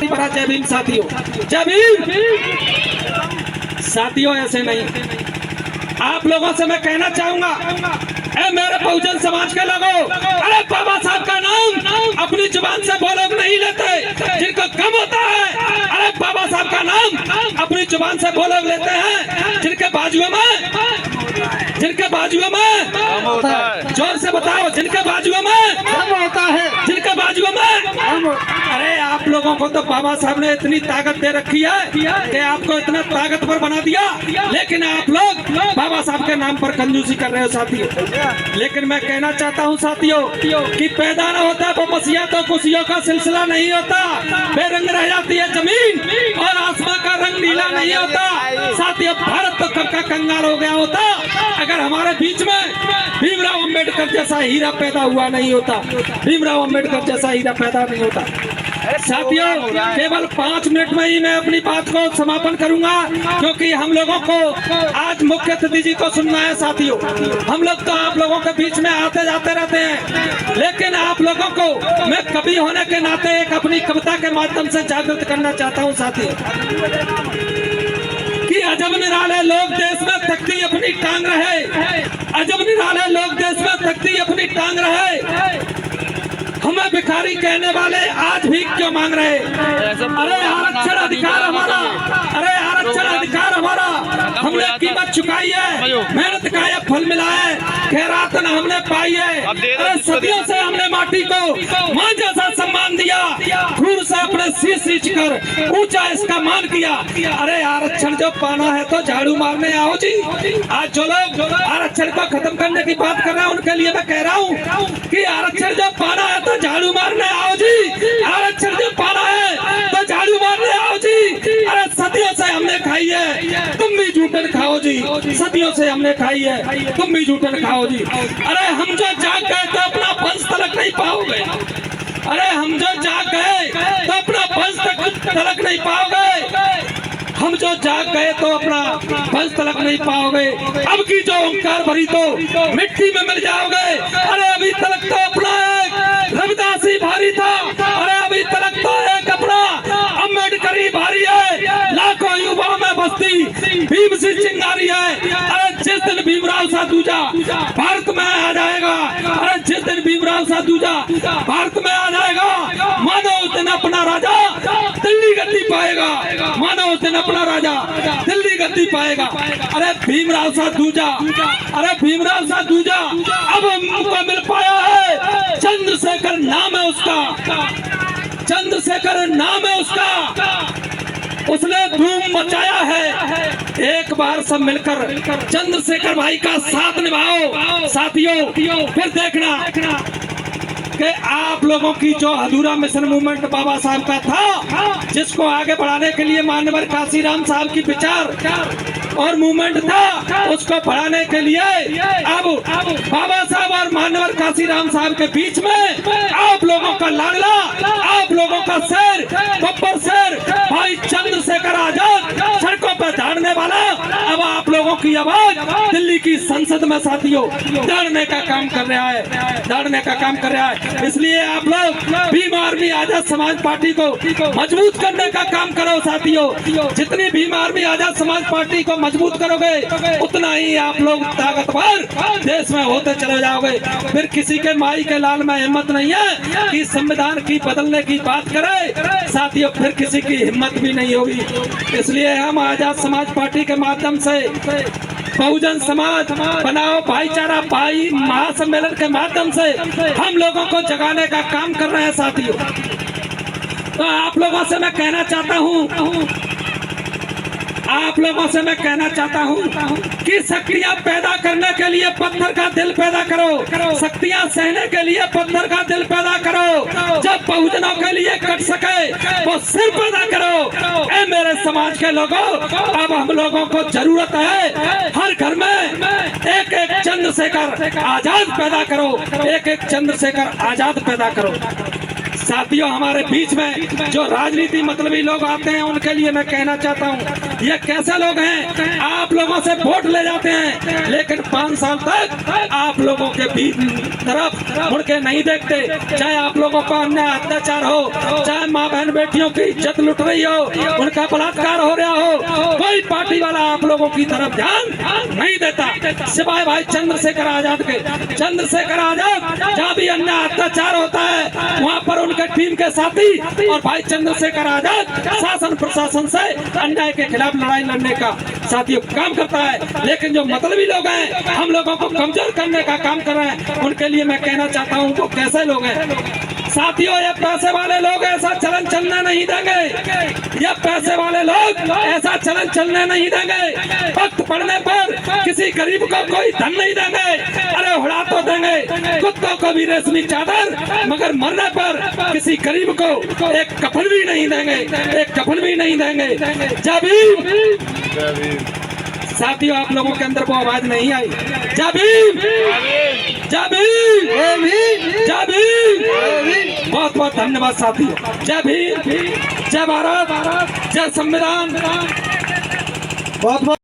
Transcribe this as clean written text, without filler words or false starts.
बड़ा जय भीम साथियों, जय भीम साथियों। ऐसे नहीं, आप लोगों से मैं कहना चाहूंगा, मेरे बहुजन समाज के लोगों, अरे बाबा साहब का नाम अपनी जुबान से वो लोग नहीं लेते जिनको कम होता है। अरे बाबा साहब का नाम अपनी जुबान से वो लोग लेते हैं जिनके बाजुओं में जोर से बताओ, जिनके बाजुओं में होता है, जिनके बाजुओं में। अरे आप लोगों को तो बाबा साहब ने इतनी ताकत दे रखी है कि आपको इतना ताकतवर बना दिया, लेकिन आप लोग बाबा साहब के नाम पर कंजूसी कर रहे हो साथियों। लेकिन मैं कहना चाहता हूं साथियों कि पैदा न होता तो मसीहा तो खुशियों का सिलसिला नहीं होता, बेरंग रह जाती है जमीन और आसमां का रंग नीला नहीं होता साथियों। भारत तो कब का कंगाल हो गया होता अगर हमारे बीच में भीमराव अंबेडकर जैसा हीरा पैदा हुआ नहीं होता, भीमराव अंबेडकर जैसा हीरा पैदा नहीं होता साथियों। केवल 5 मिनट में ही मैं अपनी बात को समापन करूंगा, क्योंकि हम लोगों को आज मुख्य अतिथि जी को सुनना है साथियों। हम लोग तो आप लोगों के बीच में आते जाते रहते हैं, लेकिन आप लोगों को मैं कवि होने के नाते एक अपनी कविता के माध्यम से जागृत करना चाहता हूं साथियों कि अजब निराले लोग देश में तकती अपनी टांग रहे, अजब निराले लोग देश में तकती अपनी टांग रहे, हमें भिखारी कहने वाले आज भी क्यों मांग रहे। अरे आरक्षण अधिकार हमारा, अरे आरक्षण अधिकार हमारा, हमने कीमत चुकाई है, मेहनत का यह फल मिला है, खैरात न हमने पाई है। अरे सदियों से हमने माटी को मां जैसा सम्मान दिया, खून से अपने शीश सींच कर ऊंचा इसका मान किया। अरे आरक्षण जो पाना है तो झाड़ू मारने आओ जी। आज जो लोग आरक्षण को खत्म करने की बात कर रहे हैं उनके लिए मैं कह रहा हूँ कि आरक्षण जो पाना है तो झाड़ू मारने आओ जी, आरक्षण जो पाना है तो झाड़ू मारने आओ जी। अरे सदियों से हमने खाई है, तुम भी जूठन खाओ जी, सदियों से हमने खाई है, तुम भी जूठन खाओ जी। अरे हम जो जाग गए तो अपना वंश तलक नहीं पाओगे, अरे हम जो जाग गए तो अपना वंश तलक नहीं पाओगे, हम जो जाग गए तो अपना वंश तलक नहीं पाओगे। अब की जो ओंकार भरी तो मिट्टी में मिल जाओगे। अरे अभी तलक तो अपना एक रविदासी भारी था, अरे अभी तलक तो एक अपना अम्बेडकरी भारी है, लाखों युवाओं में बस्ती भीम से चिंगारी है। अरे जिस दिन भीमराव सा दूजा भारत में आ जाएगा, अरे जिस दिन भीमराव सा दूजा भारत में आ जाएगा, मानो उस दिन अपना राजा दिल्ली गद्दी पाएगा, मानो उस दिन अपना राजा दिल्ली गद्दी पाएगा। अरे भीमराव सा दूजा, अरे भीमराव सा दूजा अब हमको मिल पाया है, चंद्रशेखर नाम है उसका, चंद्रशेखर नाम है उसका, उसने धूम मचाया है। एक बार सब मिलकर चंद्रशेखर भाई का साथ निभाओ साथियों, फिर देखना कि आप लोगों की जो अधूरा मिशन मूवमेंट बाबा साहब का था, जिसको आगे बढ़ाने के लिए मानवर काशीराम साहब की विचार और मूवमेंट था, उसको बढ़ाने के लिए अब बाबा साहब और मानवर काशीराम साहब के बीच में आप लोगों का लाडला, आप लोगों का शेर, बब्बर शेर भाई चंद्रशेखर आजाद सड़कों पर दौड़ने वाला अब आप लोगों की आवाज दिल्ली की संसद में साथियों दौड़ने का काम कर रहा है, दौड़ने का काम कर रहा है। इसलिए आप लोग भीम आर्मी आजाद समाज पार्टी को मजबूत करने का काम करो साथियों। जितनी भीम आर्मी आजाद समाज पार्टी को मजबूत करोगे उतना ही आप लोग ताकतवर देश में होते चले जाओगे। फिर किसी के माई के लाल में हिम्मत नहीं है कि संविधान की बदलने की बात करे साथियों, फिर किसी की हिम्मत भी नहीं होगी। इसलिए हम आजाद समाज पार्टी के माध्यम से बहुजन समाज बनाओ भाईचारा भाई महासम्मेलन के माध्यम से हम लोगों को जगाने का काम कर रहे हैं साथियों। तो आप लोगों से मैं कहना चाहता हूं, आप लोगों से मैं कहना चाहता हूं कि शक्तियां पैदा करने के लिए पत्थर का दिल पैदा करो, शक्तियां सहने के लिए पत्थर का दिल पैदा करो, जब बहुजनों के लिए कट सके वो सिर पैदा करो। ए मेरे समाज के लोगों, अब हम लोगों को जरूरत है हर घर में एक एक चंद्रशेखर आजाद पैदा करो, एक एक चंद्रशेखर आजाद पैदा करो साथियों। हमारे बीच में जो राजनीति मतलबी लोग आते हैं उनके लिए मैं कहना चाहता हूं, ये कैसे लोग हैं, आप लोगों से वोट ले जाते हैं लेकिन 5 साल तक आप लोगों के बीच तरफ मुड़ के नहीं देखते। चाहे आप लोगों का अन्याय अत्याचार हो, चाहे माँ बहन बेटियों की इज्जत लुट रही हो, उनका बलात्कार हो रहा हो, कोई पार्टी वाला आप लोगों की तरफ ध्यान नहीं देता, सिवाय भाई चंद्रशेखर आजाद के। चंद्रशेखर आजाद जहाँ भी अन्याय अत्याचार होता है वहाँ पर उनके टीम के साथी और भाई चंद्रशेखर आजाद शासन प्रशासन से अन्याय के खिलाफ लड़ाई लड़ने का साथियों काम करता है। लेकिन जो मतलबी लोग हैं, हम लोगों को कमजोर करने का काम कर रहे हैं, उनके लिए मैं कहना चाहता हूँ वो कैसे लोग हैं साथियों। ये पैसे वाले लोग ऐसा चलन चलने नहीं देंगे, ये पैसे वाले लोग ऐसा चलन चलने नहीं देंगे। वक्त पड़ने पर किसी गरीब को कोई धन नहीं देंगे, अरे उड़ा तो देंगे कुत्तों को भी रेशमी चादर, मगर मरने पर किसी गरीब को एक कफन भी नहीं देंगे, एक कफन भी नहीं देंगे। जब साथियों आप लोगों के अंदर वो आवाज नहीं आई, जब बहुत बहुत धन्यवाद साथियों। जय भीम, जय भारत, जय संविधान। बहुत बहुत